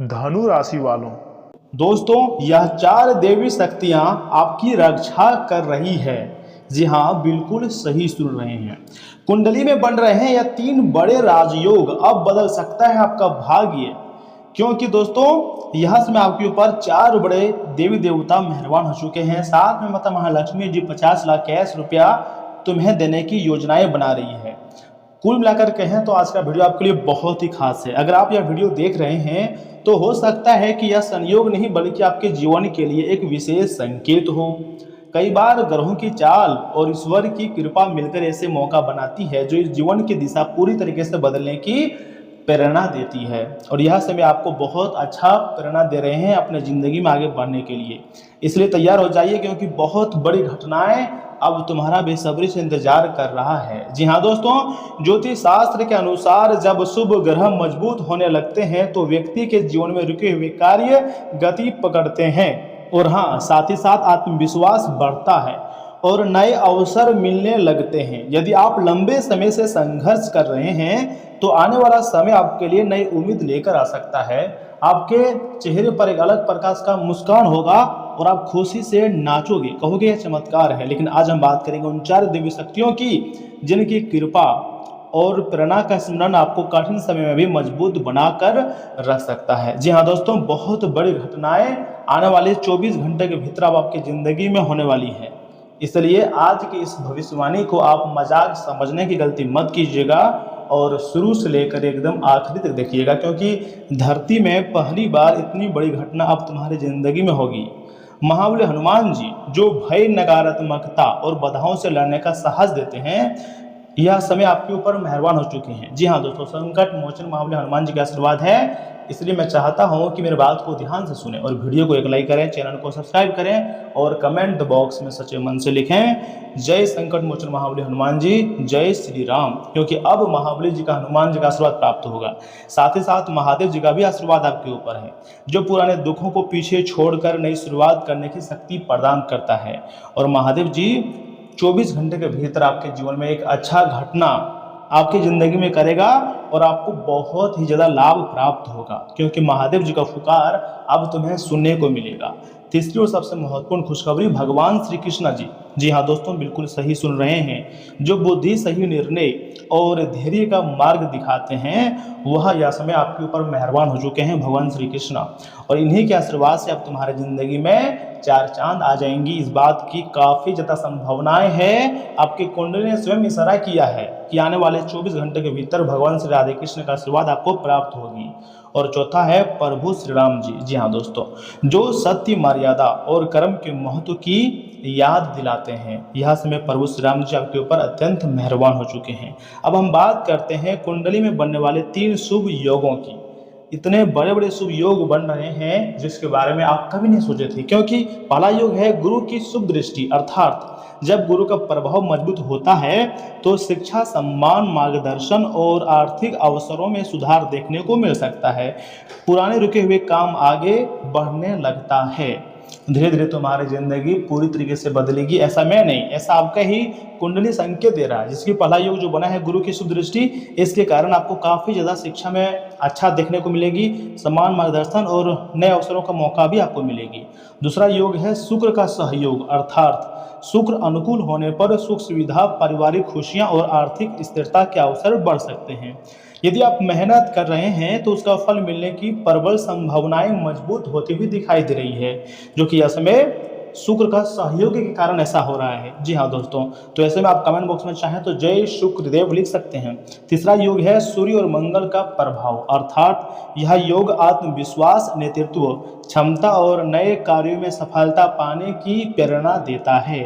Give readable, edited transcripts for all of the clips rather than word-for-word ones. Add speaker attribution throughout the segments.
Speaker 1: धनु राशि वालों,
Speaker 2: दोस्तों, यह चार देवी शक्तियां आपकी रक्षा कर रही है। जी हाँ, बिल्कुल सही सुन रहे हैं। कुंडली में बन रहे हैं यह तीन बड़े राजयोग। अब बदल सकता है आपका भाग्य, क्योंकि दोस्तों यह समय आपके ऊपर चार बड़े देवी देवता मेहरबान हो चुके हैं। साथ में माता महालक्ष्मी जी 50 लाख कैश रुपया तुम्हें देने की योजनाएं बना रही है। कुल मिलाकर कहें तो आज का वीडियो आपके लिए बहुत ही खास है। अगर आप यह वीडियो देख रहे हैं तो हो सकता है कि यह संयोग नहीं बल्कि आपके जीवन के लिए एक विशेष संकेत हो। कई बार ग्रहों की चाल और ईश्वर की कृपा मिलकर ऐसे मौका बनाती है जो इस जीवन की दिशा पूरी तरीके से बदलने की प्रेरणा देती है। और यह समय आपको बहुत अच्छा प्रेरणा दे रहे हैं अपने ज़िंदगी में आगे बढ़ने के लिए। इसलिए तैयार हो जाइए, क्योंकि बहुत बड़ी घटनाएं अब तुम्हारा बेसब्री से इंतजार कर रहा है। जी हाँ दोस्तों, ज्योतिष शास्त्र के अनुसार जब शुभ ग्रह मजबूत होने लगते हैं तो व्यक्ति के जीवन में रुके हुए कार्य गति पकड़ते हैं। और हाँ, साथ ही साथ आत्मविश्वास बढ़ता है और नए अवसर मिलने लगते हैं। यदि आप लंबे समय से संघर्ष कर रहे हैं तो आने वाला समय आपके लिए नई उम्मीद लेकर आ सकता है। आपके चेहरे पर एक अलग प्रकार का मुस्कान होगा और आप खुशी से नाचोगे, कहोगे यह चमत्कार है। लेकिन आज हम बात करेंगे उन चार देवी शक्तियों की जिनकी कृपा और प्रेरणा का स्मरण आपको कठिन समय में भी मजबूत बनाकर रख सकता है। जी हाँ दोस्तों, बहुत बड़ी घटनाएं आने वाले 24 घंटे के भीतर अब आपकी ज़िंदगी में होने वाली है। इसलिए आज की इस भविष्यवाणी को आप मजाक समझने की गलती मत कीजिएगा और शुरू से लेकर एकदम आखिरी तक देखिएगा, क्योंकि धरती में पहली बार इतनी बड़ी घटना अब तुम्हारी ज़िंदगी में होगी। महाबली हनुमान जी, जो भय, नकारात्मकता और बाधाओं से लड़ने का साहस देते हैं, यह समय आपके ऊपर मेहरबान हो चुके हैं। जी हाँ दोस्तों, संकट मोचन महाबली हनुमान जी का आशीर्वाद है। इसलिए मैं चाहता हूँ कि मेरी बात को ध्यान से सुनें और वीडियो को एक लाइक करें, चैनल को सब्सक्राइब करें और कमेंट बॉक्स में सच्चे मन से लिखें जय संकट मोचन महाबली हनुमान जी, जय श्री राम। क्योंकि अब महाबली जी का, हनुमान जी का आशीर्वाद प्राप्त होगा। साथ ही साथ महादेव जी का भी आशीर्वाद आपके ऊपर है, जो पुराने दुखों को पीछे छोड़कर नई शुरुआत करने की शक्ति प्रदान करता है। और महादेव जी 24 घंटे के भीतर आपके जीवन में एक अच्छा घटना आपकी ज़िंदगी में करेगा और आपको बहुत ही ज़्यादा लाभ प्राप्त होगा, क्योंकि महादेव जी का पुकार अब तुम्हें सुनने को मिलेगा। तीसरी और सबसे महत्वपूर्ण खुशखबरी, भगवान श्री कृष्ण जी, जी हाँ दोस्तों, बिल्कुल सही सुन रहे हैं, जो बुद्धि, सही निर्णय और धैर्य का मार्ग दिखाते हैं, वह यह समय आपके ऊपर मेहरबान हो चुके हैं भगवान श्री कृष्ण। और इन्हीं के आशीर्वाद से अब तुम्हारे ज़िंदगी में चार चांद आ जाएंगी। इस बात की काफ़ी ज़्यादा संभावनाएं हैं। आपकी कुंडली ने स्वयं इशारा किया है कि आने वाले 24 घंटे के भीतर भगवान श्री राधे कृष्ण का आशीर्वाद आपको प्राप्त होगी। और चौथा है प्रभु श्री राम जी, जी हाँ दोस्तों, जो सत्य, मर्यादा और कर्म के महत्व की याद दिलाते हैं। यह समय प्रभु श्री राम जी आपके ऊपर अत्यंत मेहरबान हो चुके हैं। अब हम बात करते हैं कुंडली में बनने वाले तीन शुभ योगों की। इतने बड़े बड़े शुभ योग बन रहे हैं जिसके बारे में आप कभी नहीं सोचे थे, क्योंकि पहला योग है गुरु की शुभ दृष्टि। अर्थात जब गुरु का प्रभाव मजबूत होता है तो शिक्षा, सम्मान, मार्गदर्शन और आर्थिक अवसरों में सुधार देखने को मिल सकता है। पुराने रुके हुए काम आगे बढ़ने लगता है। धीरे धीरे तुम्हारी जिंदगी पूरी तरीके से बदलेगी। ऐसा मैं नहीं, ऐसा आपका ही कुंडली संकेत दे रहा है। जिसकी पहला योग जो बना है गुरु की शुभ दृष्टि, इसके कारण आपको काफ़ी ज़्यादा शिक्षा में अच्छा देखने को मिलेगी, सम्मान, मार्गदर्शन और नए अवसरों का मौका भी आपको मिलेगी। दूसरा योग है शुक्र का सहयोग। अर्थात शुक्र अनुकूल होने पर सुख सुविधा, पारिवारिक खुशियाँ और आर्थिक स्थिरता के अवसर बढ़ सकते हैं। यदि आप मेहनत कर रहे हैं तो उसका फल मिलने की प्रबल संभावनाएं मजबूत होती हुई दिखाई दे रही है, जो कि यह समय शुक्र का सहयोग के कारण ऐसा हो रहा है। जी हाँ दोस्तों, तो ऐसे में आप कमेंट बॉक्स में चाहें तो जय शुक्रदेव लिख सकते हैं। तीसरा योग है सूर्य और मंगल का प्रभाव। अर्थात यह योग आत्मविश्वास, नेतृत्व क्षमता और नए कार्यों में सफलता पाने की प्रेरणा देता है।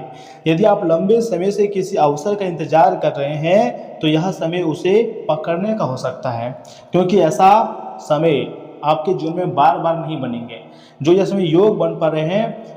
Speaker 2: यदि आप लंबे समय से किसी अवसर का इंतजार कर रहे हैं तो यह समय उसे पकड़ने का हो सकता है, क्योंकि ऐसा समय आपके जीवन में बार बार नहीं बनेंगे। जो यह समय योग बन पा रहे हैं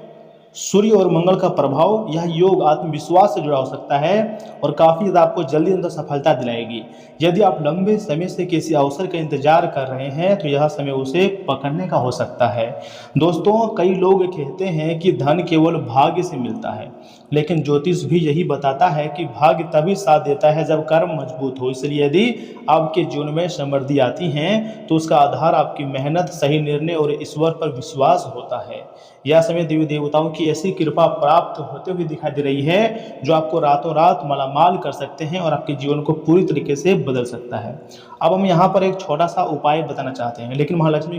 Speaker 2: सूर्य और मंगल का प्रभाव, यह योग आत्मविश्वास से जुड़ा हो सकता है और काफ़ी ज़्यादा आपको जल्दी अंदर सफलता दिलाएगी। यदि आप लंबे समय से किसी अवसर का इंतजार कर रहे हैं तो यह समय उसे पकड़ने का हो सकता है। दोस्तों, कई लोग कहते हैं कि धन केवल भाग्य से मिलता है, लेकिन ज्योतिष भी यही बताता है कि भाग्य तभी साथ देता है जब कर्म मजबूत हो। इसलिए यदि आपके जीवन में समृद्धि आती है तो उसका आधार आपकी मेहनत, सही निर्णय और ईश्वर पर विश्वास होता है। यह समय देवी देवताओं की ऐसी कृपा प्राप्त होते हुए दिखाई दे रही है जो आपको रातों रात मालामाल कर सकते हैं और आपके जीवन को पूरी तरीके से बदल सकता है। अब हम यहाँ पर एक छोटा सा उपाय बताना चाहते हैं, लेकिन महालक्ष्मी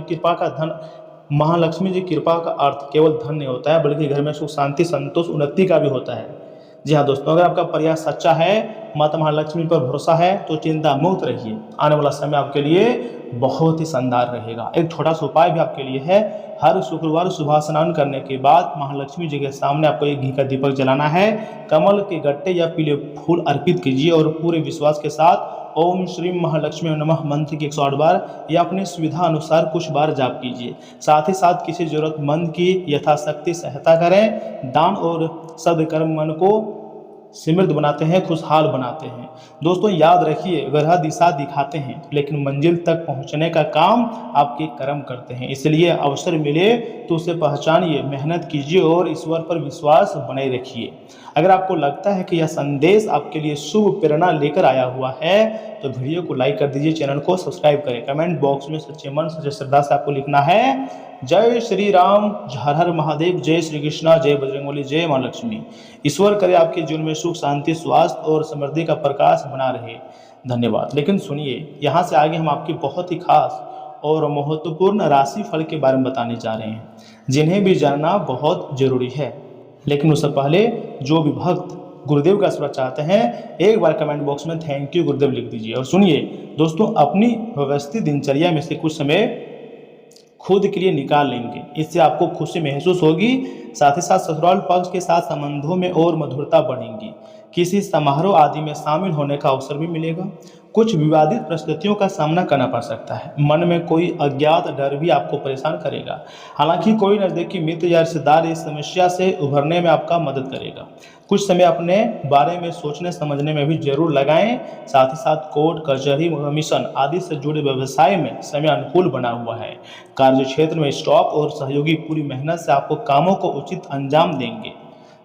Speaker 2: जी कृपा का अर्थ केवल धन नहीं होता है, बल्कि घर में सुख, शांति, संतोष, उन्नति का भी होता है। जी हाँ दोस्तों, अगर आपका प्रयास सच्चा है, माता महालक्ष्मी पर भरोसा है, तो चिंता मुक्त रहिए। आने वाला समय आपके लिए बहुत ही शानदार रहेगा। एक छोटा सा उपाय भी आपके लिए है। हर शुक्रवार सुबह स्नान करने के बाद महालक्ष्मी जी के सामने आपको एक घी का दीपक जलाना है। कमल के गट्टे या पीले फूल अर्पित कीजिए और पूरे विश्वास के साथ ओम श्री महालक्ष्मी नमः मंत्र की 108 बार या अपनी सुविधा अनुसार कुछ बार जाप कीजिए। साथ ही साथ किसी जरूरतमंद की यथाशक्ति सहायता करें। दान और सदकर्म मन को समृद्ध बनाते हैं, खुशहाल बनाते हैं। दोस्तों याद रखिए, ग्रह दिशा दिखाते हैं लेकिन मंजिल तक पहुंचने का काम आपके कर्म करते हैं। इसलिए अवसर मिले तो उसे पहचानिए, मेहनत कीजिए और ईश्वर पर विश्वास बनाए रखिए। अगर आपको लगता है कि यह संदेश आपके लिए शुभ प्रेरणा लेकर आया हुआ है तो वीडियो को लाइक कर दीजिए, चैनल को सब्सक्राइब करें। कमेंट बॉक्स में सच्चे मन सच्चे श्रद्धा से आपको लिखना है जय श्री राम, हर हर महादेव, जय श्री कृष्णा, जय बजरंगबली, जय मां लक्ष्मी। ईश्वर करे आपके जीवन में सुख, शांति, स्वास्थ्य और समृद्धि का प्रकाश बना रहे। धन्यवाद। लेकिन सुनिए, यहाँ से आगे हम आपकी बहुत ही खास और महत्वपूर्ण राशि फल के बारे में बताने जा रहे हैं, जिन्हें भी जानना बहुत जरूरी है। लेकिन उससे पहले जो भी भक्त गुरुदेव का आशीर्वाद चाहते हैं, एक बार कमेंट बॉक्स में थैंक यू गुरुदेव लिख दीजिए। और सुनिए दोस्तों, अपनी व्यवस्थित दिनचर्या में से कुछ समय खुद के लिए निकाल लेंगे, इससे आपको खुशी महसूस होगी। साथ ही साथ ससुराल पक्ष के साथ संबंधों में और मधुरता बढ़ेंगी। किसी समारोह आदि में शामिल होने का अवसर भी मिलेगा। कुछ विवादित परिस्थितियों का सामना करना पड़ सकता है। मन में कोई अज्ञात डर भी आपको परेशान करेगा। हालांकि कोई नज़दीकी मित्र या रिश्तेदार इस समस्या से उभरने में आपका मदद करेगा। कुछ समय अपने बारे में सोचने समझने में भी जरूर लगाएं। साथ ही साथ कोर्ट कचहरी कमीशन आदि से जुड़े व्यवसाय में समय अनुकूल बना हुआ है। कार्य क्षेत्र में स्टाफ और सहयोगी पूरी मेहनत से आपको कामों को उचित अंजाम देंगे।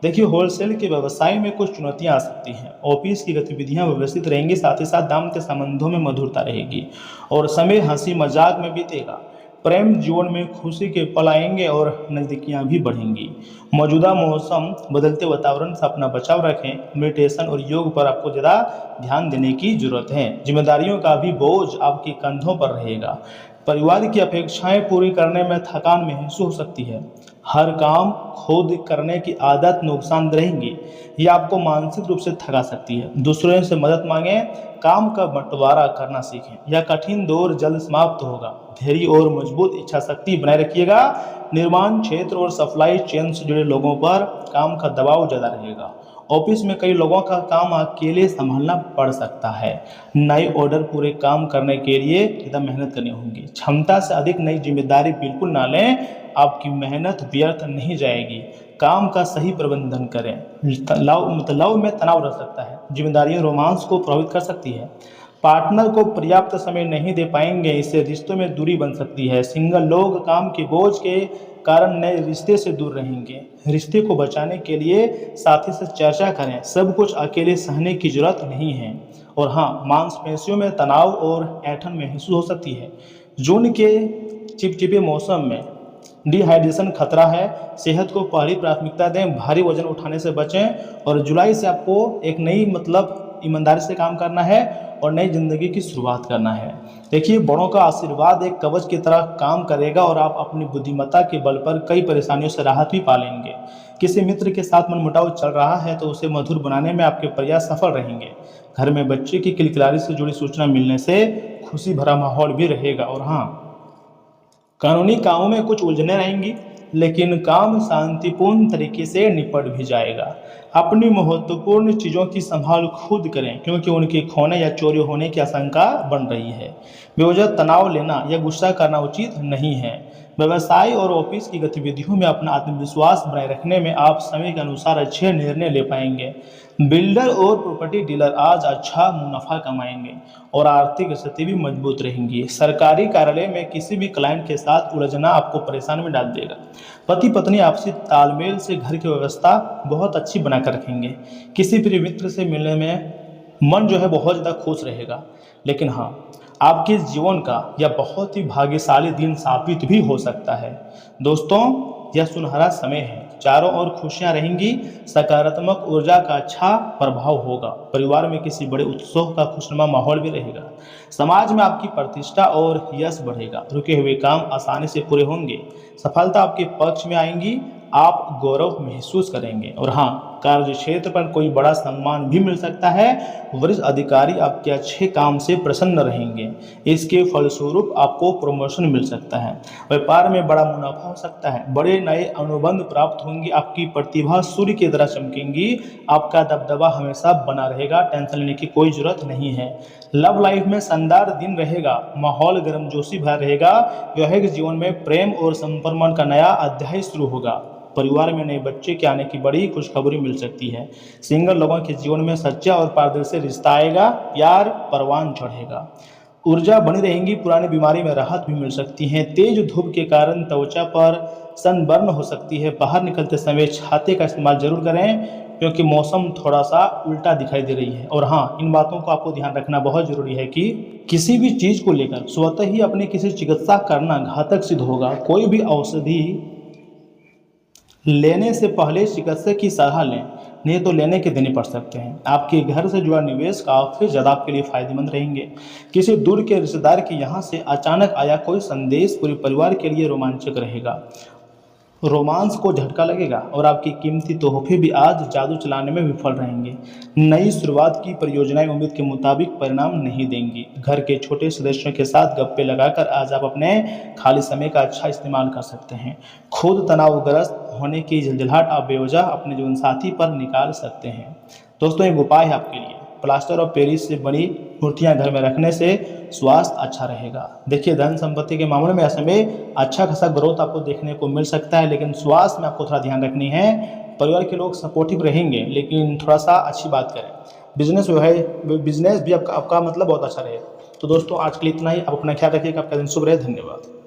Speaker 2: देखिए, होलसेल के व्यवसाय में कुछ चुनौतियां आ सकती हैं। ऑफिस की गतिविधियां व्यवस्थित रहेंगी। साथ ही साथ दाम्पत्य संबंधों में मधुरता रहेगी और समय हंसी मजाक में बीतेगा। प्रेम जीवन में खुशी के पल आएंगे और नज़दीकियां भी बढ़ेंगी। मौजूदा मौसम बदलते वातावरण से अपना बचाव रखें। मेडिटेशन और योग पर आपको ज़्यादा ध्यान देने की जरूरत है। जिम्मेदारियों का भी बोझ आपके कंधों पर रहेगा। परिवार की अपेक्षाएं पूरी करने में थकान महसूस हो सकती है। हर काम खुद करने की आदत नुकसानदेह रहेंगी। ये आपको मानसिक रूप से थका सकती है। दूसरों से मदद मांगें, काम का बंटवारा करना सीखें। यह कठिन दौर जल्द समाप्त होगा। धैर्य और मजबूत इच्छा शक्ति बनाए रखिएगा। निर्माण क्षेत्र और सप्लाई चेन से जुड़े लोगों पर काम का दबाव ज़्यादा रहेगा। ऑफिस में कई लोगों का काम अकेले संभालना पड़ सकता है। नए ऑर्डर पूरे काम करने के लिए ज़्यादा मेहनत करनी होगी। क्षमता से अधिक नई जिम्मेदारी बिल्कुल ना लें, आपकी मेहनत व्यर्थ नहीं जाएगी। काम का सही प्रबंधन करें। लव में तनाव रह सकता है। जिम्मेदारियां रोमांस को प्रभावित कर सकती है। पार्टनर को पर्याप्त समय नहीं दे पाएंगे, इससे रिश्तों में दूरी बन सकती है। सिंगल लोग काम के बोझ के कारण नए रिश्ते से दूर रहेंगे। रिश्ते को बचाने के लिए साथी से चर्चा करें। सब कुछ अकेले सहने की जरूरत नहीं है। और हाँ, मांसपेशियों में तनाव और ऐंठन महसूस हो सकती है। जून के चिपचिपे मौसम में डिहाइड्रेशन खतरा है। सेहत को पहली प्राथमिकता दें। भारी वजन उठाने से बचें। और जुलाई से आपको एक नई ईमानदारी से काम करना है और नई जिंदगी की शुरुआत करना है। देखिए, बड़ों का आशीर्वाद एक कवच की तरह काम करेगा और आप अपनी बुद्धिमत्ता के बल पर कई परेशानियों से राहत भी पालेंगे। किसी मित्र के साथ मनमुटाव चल रहा है तो उसे मधुर बनाने में आपके प्रयास सफल रहेंगे। घर में बच्चे की किलकिलारी से जुड़ी सूचना मिलने से खुशी भरा माहौल भी रहेगा। और हाँ, कानूनी कामों में कुछ उलझने रहेंगी। लेकिन काम शांतिपूर्ण तरीके से निपट भी जाएगा। अपनी महत्वपूर्ण चीज़ों की संभाल खुद करें, क्योंकि उनके खोने या चोरी होने की आशंका बन रही है। बेवजह तनाव लेना या गुस्सा करना उचित नहीं है। व्यवसाय और ऑफिस की गतिविधियों में अपना आत्मविश्वास बनाए रखने में आप समय के अनुसार अच्छे निर्णय ले पाएंगे। बिल्डर और प्रॉपर्टी डीलर आज अच्छा मुनाफा कमाएंगे और आर्थिक स्थिति भी मजबूत रहेंगी। सरकारी कार्यालय में किसी भी क्लाइंट के साथ उलझना आपको परेशानी में डाल देगा। पति पत्नी आपसी तालमेल से घर की व्यवस्था बहुत अच्छी बनाकर रखेंगे। किसी प्रिय मित्र से मिलने में मन जो है बहुत ज़्यादा खुश रहेगा। लेकिन हाँ, आपके जीवन का यह बहुत ही भाग्यशाली दिन साबित भी हो सकता है। दोस्तों, यह सुनहरा समय है, चारों ओर खुशियां रहेंगी, सकारात्मक ऊर्जा का अच्छा प्रभाव होगा। परिवार में किसी बड़े उत्सव का खुशनुमा माहौल भी रहेगा। समाज में आपकी प्रतिष्ठा और यश बढ़ेगा। रुके हुए काम आसानी से पूरे होंगे। सफलता आपके पक्ष में आएंगी। आप गौरव महसूस करेंगे। और हाँ, कार्य क्षेत्र पर कोई बड़ा सम्मान भी मिल सकता है। वरिष्ठ अधिकारी आपके अच्छे काम से प्रसन्न रहेंगे। इसके फलस्वरूप आपको प्रमोशन मिल सकता है। व्यापार में बड़ा मुनाफा हो सकता है। बड़े नए अनुबंध प्राप्त होंगे। आपकी प्रतिभा सूर्य की तरह चमकेंगी। आपका दबदबा हमेशा बना रहेगा। टेंशन लेने की कोई जरूरत नहीं है। लव लाइफ में शानदार दिन रहेगा। माहौल गर्मजोशी भरा रहेगा। वैवाहिक जीवन में प्रेम और संपर्क का नया अध्याय शुरू होगा। परिवार में नए बच्चे के आने की बड़ी खुशखबरी मिल सकती है। सिंगल लोगों के जीवन में सच्चा और पारदर्शी रिश्ता आएगा। प्यार परवान चढ़ेगा। ऊर्जा बनी रहेगी। पुरानी बीमारी में राहत भी मिल सकती है। तेज धूप के कारण त्वचा पर सनबर्न हो सकती है। बाहर निकलते समय छाते का इस्तेमाल जरूर करें, क्योंकि मौसम थोड़ा सा उल्टा दिखाई दे रही है। और हाँ, इन बातों को आपको ध्यान रखना बहुत जरूरी है कि किसी भी चीज़ को लेकर स्वतः ही अपने किसी चिकित्सा करना घातक सिद्ध होगा। कोई भी औषधि लेने से पहले चिकित्सक की सलाह लें, नहीं तो लेने के देने पड़ सकते हैं। आपके घर से जुड़ा निवेश काफ़ी ज़्यादा आपके लिए फायदेमंद रहेंगे। किसी दूर के रिश्तेदार के यहाँ से अचानक आया कोई संदेश पूरे परिवार के लिए रोमांचक रहेगा। रोमांस को झटका लगेगा और आपकी कीमती तोहफे भी आज जादू चलाने में विफल रहेंगे। नई शुरुआत की परियोजनाएं उम्मीद के मुताबिक परिणाम नहीं देंगी। घर के छोटे सदस्यों के साथ गप्पे लगाकर आज आप अपने खाली समय का अच्छा इस्तेमाल कर सकते हैं। खुद तनावग्रस्त होने की झंझलाहट आप बेवजह अपने जीवन साथी पर निकाल सकते हैं। दोस्तों, एक उपाय है आपके लिए। प्लास्टर ऑफ पेरिस से बनी मूर्तियां घर में रखने से स्वास्थ्य अच्छा रहेगा। देखिए, धन संपत्ति के मामले में ऐसे में अच्छा खासा ग्रोथ आपको देखने को मिल सकता है, लेकिन स्वास्थ्य में आपको थोड़ा ध्यान रखनी है। परिवार के लोग सपोर्टिव रहेंगे, लेकिन थोड़ा सा अच्छी बात करें। बिजनेस जो है, बिजनेस भी आपका मतलब बहुत अच्छा रहेगा। तो दोस्तों, आज के लिए इतना ही। आप अपना ख्याल रखिएगा। आपका दिन शुभ रहे। धन्यवाद।